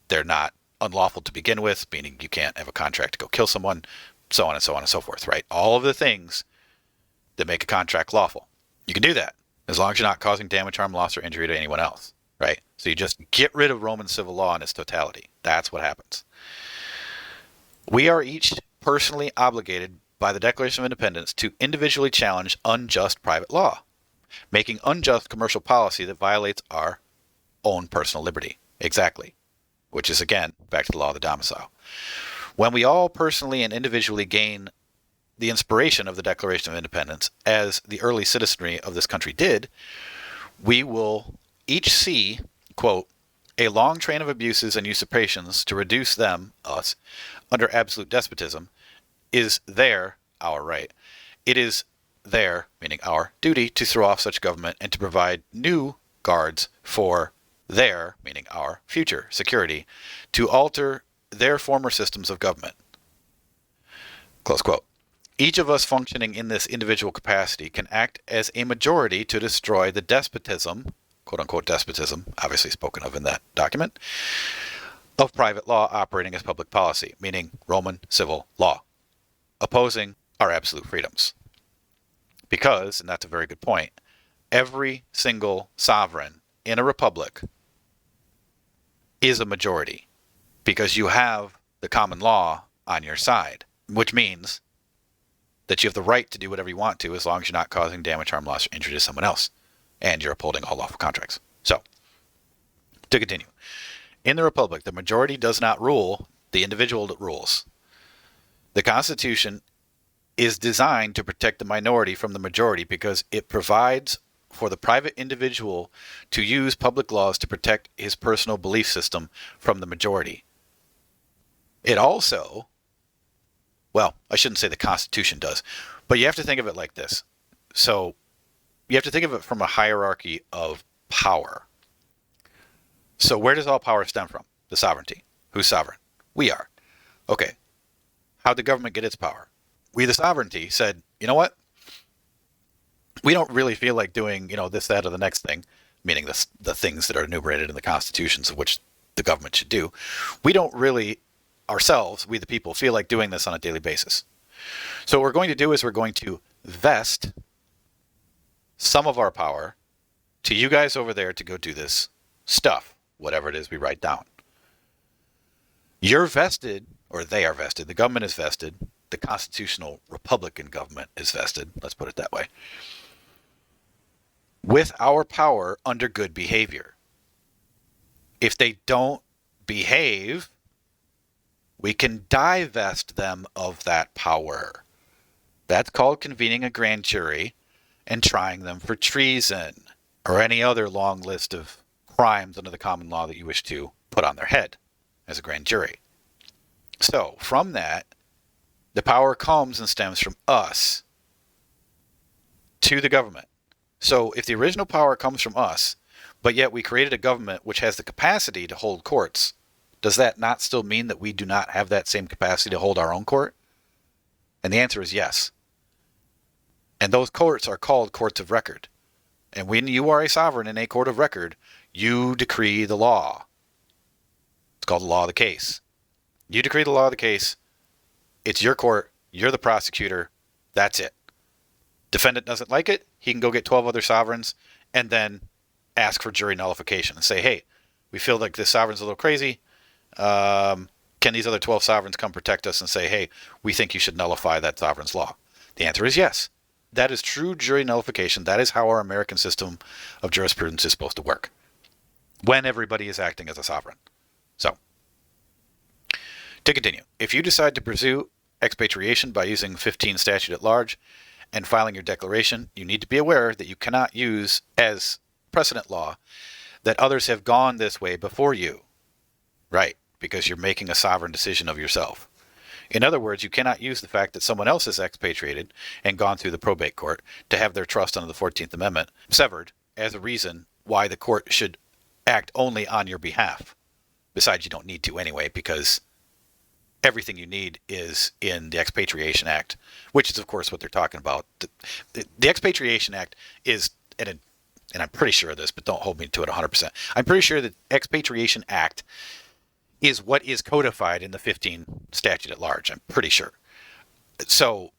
they're not unlawful to begin with, meaning you can't have a contract to go kill someone, so on and so on and so forth, right? All of the things that make a contract lawful. You can do that as long as you're not causing damage, harm, loss, or injury to anyone else, right? So you just get rid of Roman civil law in its totality. That's what happens. We are each personally obligated by the Declaration of Independence to individually challenge unjust private law, making unjust commercial policy that violates our own personal liberty. Exactly. Which is, again, back to the law of the domicile. When we all personally and individually gain the inspiration of the Declaration of Independence, as the early citizenry of this country did, we will each see, quote, a long train of abuses and usurpations to reduce them, us, under absolute despotism, is there, our right. It is their, meaning our, duty to throw off such government and to provide new guards for their, meaning our, future security, to alter their former systems of government. Close quote. Each of us functioning in this individual capacity can act as a majority to destroy the despotism, quote-unquote despotism, obviously spoken of in that document, of private law operating as public policy, meaning Roman civil law, opposing our absolute freedoms. Because, and that's a very good point, every single sovereign in a republic is a majority because you have the common law on your side, which means that you have the right to do whatever you want to as long as you're not causing damage, harm, loss, or injury to someone else, and you're upholding all lawful contracts. So, to continue. In the Republic, the majority does not rule, the individual rules. The Constitution is designed to protect the minority from the majority because it provides for the private individual to use public laws to protect his personal belief system from the majority. It also, well, I shouldn't say the Constitution does, but you have to think of it like this. So you have to think of it from a hierarchy of power. So where does all power stem from? The sovereignty. Who's sovereign? We are. Okay. How'd the government get its power? We, the sovereignty, said, you know what? We don't really feel like doing, this, that, or the next thing, meaning the things that are enumerated in the constitutions of which the government should do. We don't really, ourselves, we the people, feel like doing this on a daily basis. So what we're going to do is we're going to vest some of our power to you guys over there to go do this stuff, whatever it is we write down. You're vested, or they are vested, the government is vested, the constitutional Republican government is vested, let's put it that way, with our power under good behavior. If they don't behave, we can divest them of that power. That's called convening a grand jury and trying them for treason or any other long list of crimes under the common law that you wish to put on their head as a grand jury. So from that, the power comes and stems from us to the government. So if the original power comes from us, but yet we created a government which has the capacity to hold courts, does that not still mean that we do not have that same capacity to hold our own court? And the answer is yes. And those courts are called courts of record. And when you are a sovereign in a court of record, you decree the law. It's called the law of the case. You decree the law of the case. It's your court. You're the prosecutor. That's it. Defendant doesn't like it. He can go get 12 other sovereigns and then ask for jury nullification and say, hey, we feel like this sovereign's a little crazy. Can these other 12 sovereigns come protect us and say, hey, we think you should nullify that sovereign's law? The answer is yes. That is true jury nullification. That is how our American system of jurisprudence is supposed to work when everybody is acting as a sovereign. So, to continue, if you decide to pursue expatriation by using 15 statute at large and filing your declaration, you need to be aware that you cannot use as precedent law that others have gone this way before you. Right, because you're making a sovereign decision of yourself. In other words, you cannot use the fact that someone else is expatriated and gone through the probate court to have their trust under the 14th Amendment severed as a reason why the court should act only on your behalf. Besides, you don't need to anyway, because everything you need is in the Expatriation Act, which is, of course, what they're talking about. The Expatriation Act is, and I'm pretty sure of this, but don't hold me to it 100%. I'm pretty sure the Expatriation Act is what is codified in the 15 statute at large. I'm pretty sure. So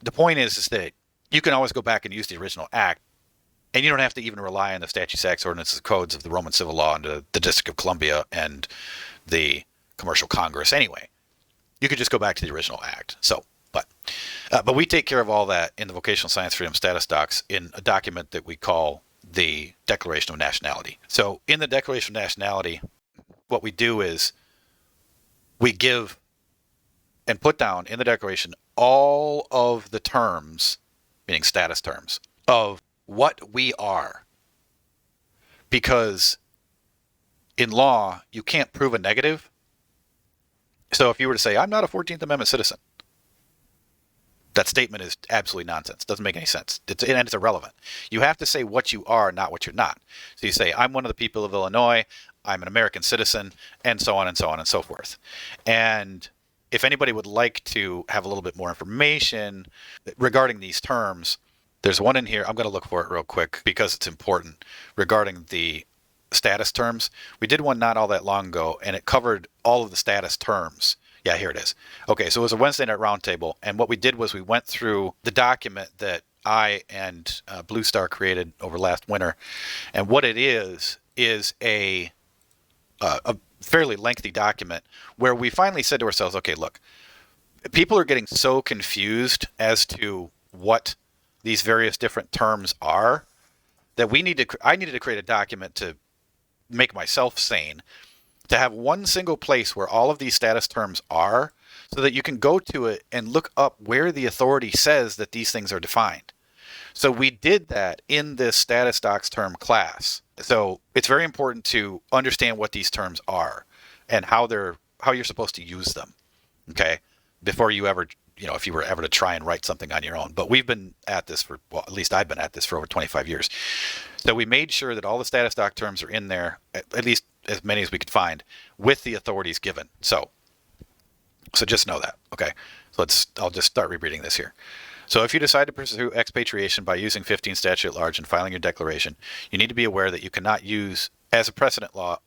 the point is that you can always go back and use the original act, and you don't have to even rely on the statutes, acts, ordinances, codes of the Roman civil law and the District of Columbia and the Commercial Congress anyway. You could just go back to the original act. So, but we take care of all that in the Vocational Science Freedom Status Docs in a document that we call the Declaration of Nationality. So in the Declaration of Nationality, what we do is we give and put down in the Declaration all of the terms, meaning status terms, of what we are. Because in law, you can't prove a negative. So if you were to say, I'm not a 14th Amendment citizen, that statement is absolutely nonsense. Doesn't make any sense. And it's irrelevant. You have to say what you are, not what you're not. So you say, I'm one of the people of Illinois, I'm an American citizen, and so on and so on and so forth. And if anybody would like to have a little bit more information regarding these terms, there's one in here. I'm going to look for it real quick because it's important regarding the status terms. We did one not all that long ago, and it covered all of the status terms. Yeah, here it is. Okay, so it was a Wednesday night roundtable, and what we did was we went through the document that I and Blue Star created over last winter, and what it is a fairly lengthy document where we finally said to ourselves, okay, look, people are getting so confused as to what these various different terms are that I needed to create a document to make myself sane, to have one single place where all of these status terms are so that you can go to it and look up where the authority says that these things are defined. So we did that in this status docs term class. So it's very important to understand what these terms are and how you're supposed to use them. Okay? Before you ever, if you were ever to try and write something on your own. But we've been at this at least I've been at this for over 25 years. So we made sure that all the status doc terms are in there, at least as many as we could find, with the authorities given. So just know that. Okay? So I'll just start rereading this here. So if you decide to pursue expatriation by using 15 statute at large and filing your declaration, you need to be aware that you cannot use as a precedent law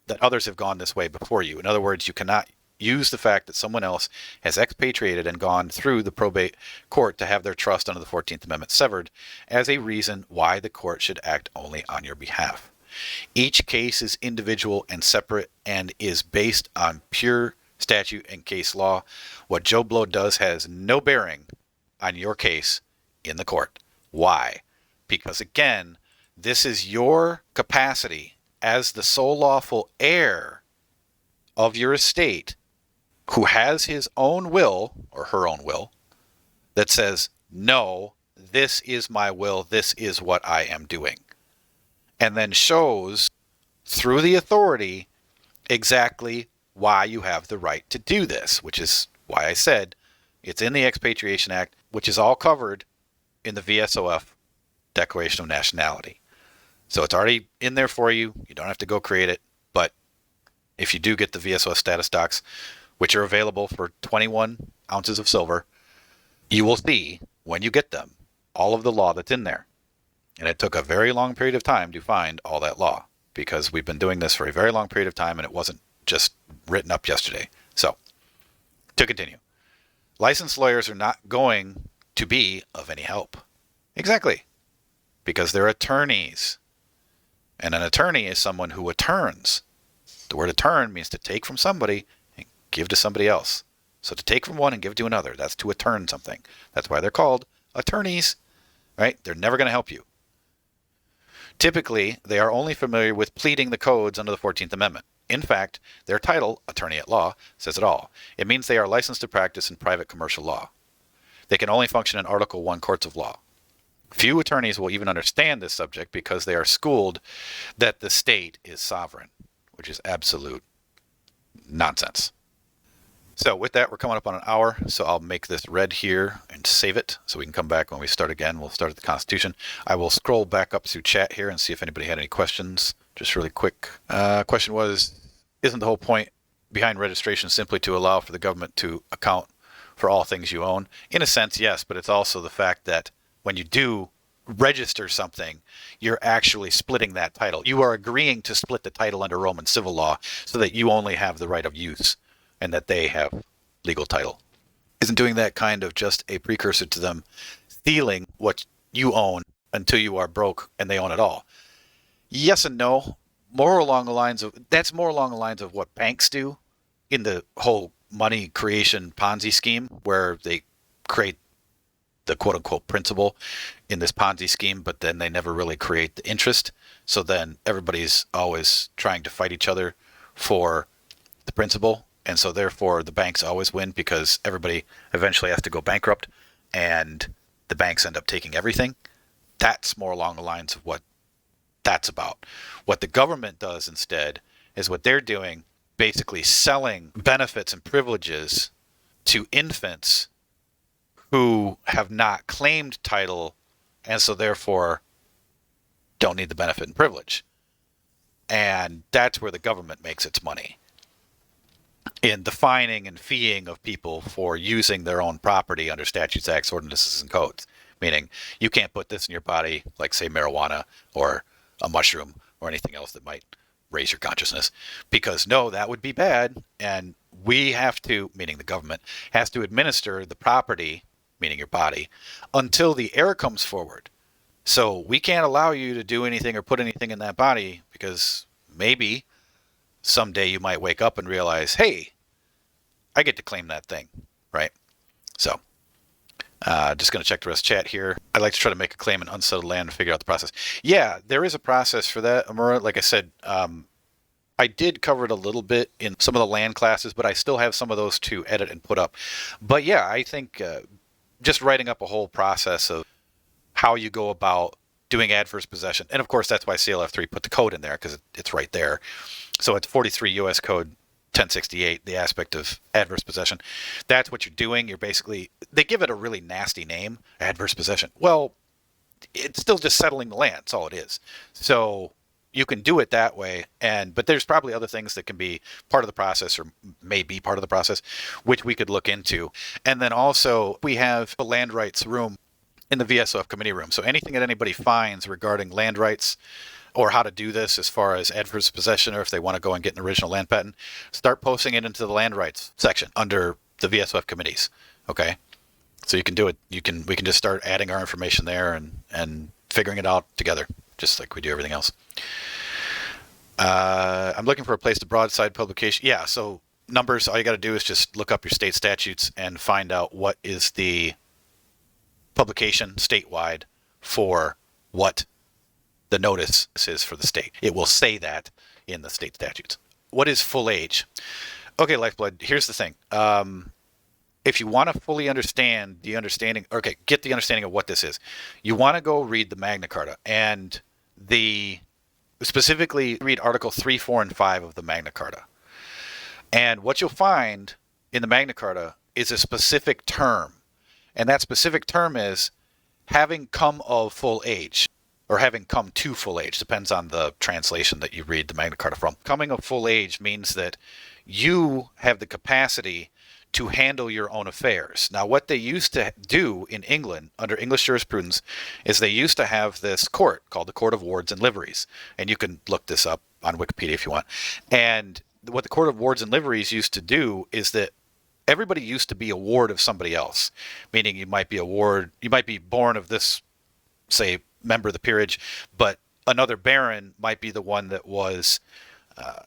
that others have gone this way before you. In other words, you cannot use the fact that someone else has expatriated and gone through the probate court to have their trust under the 14th Amendment severed as a reason why the court should act only on your behalf. Each case is individual and separate and is based on pure statute and case law. What Joe Blow does has no bearing on your case in the court. Why? Because again, this is your capacity as the sole lawful heir of your estate who has his own will or her own will that says, no, this is my will, this is what I am doing. And then shows through the authority exactly why you have the right to do this, which is why I said it's in the Expatriation Act, which is all covered in the VSOF Declaration of Nationality. So it's already in there for you. You don't have to go create it. But if you do get the VSOF status docs, which are available for 21 ounces of silver, you will see when you get them all of the law that's in there. And it took a very long period of time to find all that law because we've been doing this for a very long period of time and it wasn't just written up yesterday. So, to continue. Licensed lawyers are not going to be of any help. Exactly. Because they're attorneys. And an attorney is someone who attorns. The word attorn means to take from somebody and give to somebody else. So to take from one and give to another, that's to attorn something. That's why they're called attorneys, right? They're never going to help you. Typically, they are only familiar with pleading the codes under the 14th Amendment. In fact, their title, attorney at law, says it all. It means they are licensed to practice in private commercial law. They can only function in Article I courts of law. Few attorneys will even understand this subject because they are schooled that the state is sovereign, which is absolute nonsense. So with that, we're coming up on an hour, so I'll make this red here and save it so we can come back when we start again. We'll start at the Constitution. I will scroll back up through chat here and see if anybody had any questions. Just really quick. Question was, isn't the whole point behind registration simply to allow for the government to account for all things you own? In a sense, yes, but it's also the fact that when you do register something, you're actually splitting that title. You are agreeing to split the title under Roman civil law so that you only have the right of use and that they have legal title. Isn't doing that kind of just a precursor to them stealing what you own until you are broke and they own it all. Yes and no. That's more along the lines of what banks do in the whole money creation Ponzi scheme, where they create the quote unquote principal in this Ponzi scheme, but then they never really create the interest. So then everybody's always trying to fight each other for the principal. And so therefore the banks always win because everybody eventually has to go bankrupt and the banks end up taking everything. That's more along the lines of what that's about. What the government does instead is what they're doing, basically selling benefits and privileges to infants who have not claimed title and so therefore don't need the benefit and privilege. And that's where the government makes its money, in the fining and feeing of people for using their own property under statutes, acts, ordinances, and codes. Meaning you can't put this in your body, like say marijuana or a mushroom or anything else that might raise your consciousness, because no, that would be bad. And we have to, meaning the government, has to administer the property, meaning your body, until the heir comes forward. So we can't allow you to do anything or put anything in that body because maybe someday you might wake up and realize, hey, I get to claim that thing, right? So just going to check the rest of chat here. I'd like to try to make a claim in unsettled land and figure out the process. Yeah, there is a process for that, Amura. Like I said, I did cover it a little bit in some of the land classes, but I still have some of those to edit and put up. But yeah, I think just writing up a whole process of how you go about doing adverse possession. And of course, that's why CLF3 put the code in there, because it's right there. So it's 43 U.S. Code 1068, the aspect of adverse possession. That's what you're doing. You're basically, they give it a really nasty name, adverse possession. Well, it's still just settling the land. That's all it is. So you can do it that way. But there's probably other things that can be part of the process or may be part of the process, which we could look into. And then also we have a land rights room in the VSOF committee room. So anything that anybody finds regarding land rights or how to do this as far as adverse possession, or if they want to go and get an original land patent, start posting it into the land rights section under the VSOF committees. Okay. So you can do it. We can just start adding our information there and figuring it out together, just like we do everything else. I'm looking for a place to broadside publication. Yeah. So numbers, all you got to do is just look up your state statutes and find out what is the publication statewide for what the notice is for the state. It will say that in the state statutes. What is full age? Okay, Lifeblood, here's the thing. If you want to fully understand the understanding, get the understanding of what this is, you want to go read the Magna Carta and specifically read Article 3, 4, and 5 of the Magna Carta. And what you'll find in the Magna Carta is a specific term. And that specific term is having come of full age, or having come to full age, depends on the translation that you read the Magna Carta from. Coming of full age means that you have the capacity to handle your own affairs. Now, what they used to do in England, under English jurisprudence, is they used to have this court called the Court of Wards and Liveries. And you can look this up on Wikipedia if you want. And what the Court of Wards and Liveries used to do is that everybody used to be a ward of somebody else, meaning you might be born of this, say, member of the peerage, but another baron might be the one that was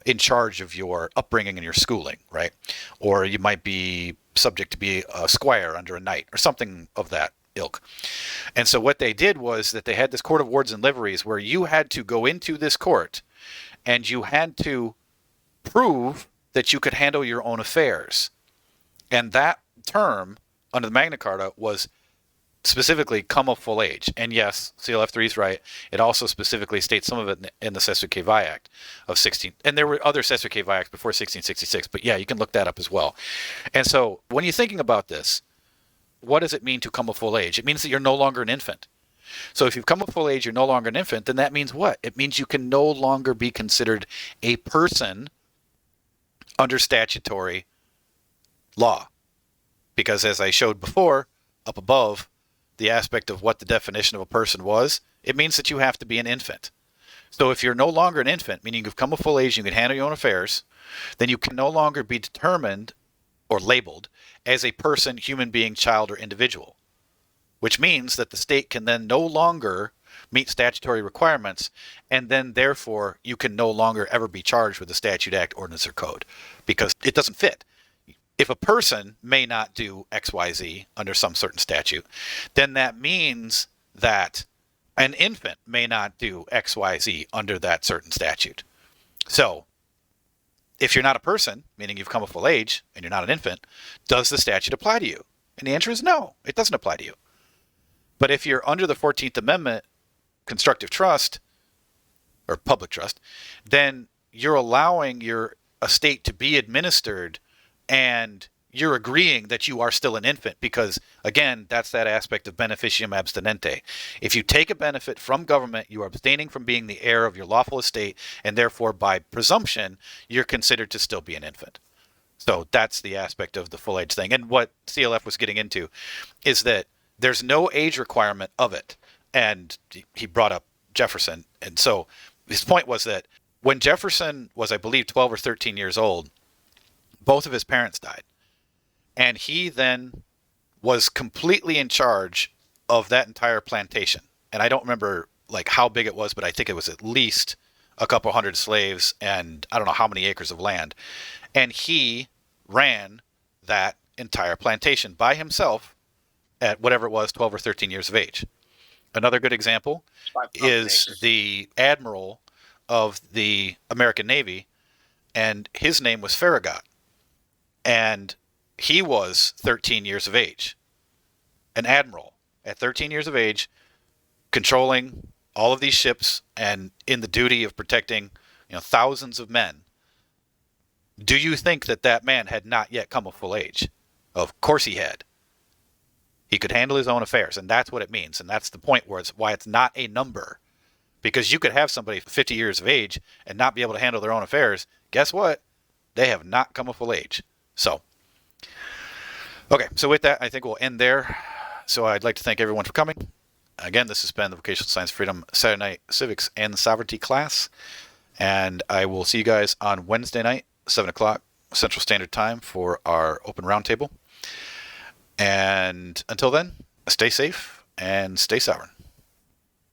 in charge of your upbringing and your schooling, right? Or you might be subject to be a squire under a knight or something of that ilk. And so what they did was that they had this Court of Wards and Liveries where you had to go into this court and you had to prove that you could handle your own affairs. And that term under the Magna Carta was specifically come of full age. And yes, CLF3 is right. It also specifically states some of it in the Sesquiquivai Act of 16. And there were other Sesquiquivai Acts before 1666. But yeah, you can look that up as well. And so when you're thinking about this, what does it mean to come of full age? It means that you're no longer an infant. So if you've come of full age, you're no longer an infant, then that means what? It means you can no longer be considered a person under statutory law. Because as I showed before, up above, the aspect of what the definition of a person was, it means that you have to be an infant. So if you're no longer an infant, meaning you've come of full age, you can handle your own affairs, then you can no longer be determined or labeled as a person, human being, child, or individual. which means that the state can then no longer meet statutory requirements, and then therefore you can no longer ever be charged with a statute, act, ordinance, or code because it doesn't fit. If a person may not do XYZ under some certain statute, then that means that an infant may not do XYZ under that certain statute. So if you're not a person, meaning you've come of full age and you're not an infant, does the statute apply to you? And the answer is no, it doesn't apply to you. But if you're under the 14th Amendment constructive trust or public trust, then you're allowing your estate to be administered and you're agreeing that you are still an infant because, again, that's that aspect of beneficium abstinente. If you take a benefit from government, you are abstaining from being the heir of your lawful estate, and therefore, by presumption, you're considered to still be an infant. So that's the aspect of the full age thing. And what CLF was getting into is that there's no age requirement of it. And he brought up Jefferson. And so his point was that when Jefferson was, I believe, 12 or 13 years old, both of his parents died. And he then was completely in charge of that entire plantation. And I don't remember like how big it was, but I think it was at least a couple hundred slaves and I don't know how many acres of land. And he ran that entire plantation by himself at whatever it was, 12 or 13 years of age. Another good example is the admiral of the American Navy, and his name was Farragut. And he was 13 years of age, an admiral at 13 years of age, controlling all of these ships and in the duty of protecting, thousands of men. Do you think that that man had not yet come of full age? Of course he had. He could handle his own affairs, and that's what it means. And that's the point where it's why it's not a number. Because you could have somebody 50 years of age and not be able to handle their own affairs. Guess what? They have not come of full age. So, okay, so with that, I think we'll end there. So I'd like to thank everyone for coming. Again, this has been the Vocational Science Freedom Saturday Night Civics and Sovereignty class. And I will see you guys on Wednesday night, 7 o'clock Central Standard Time for our open roundtable. And until then, stay safe and stay sovereign.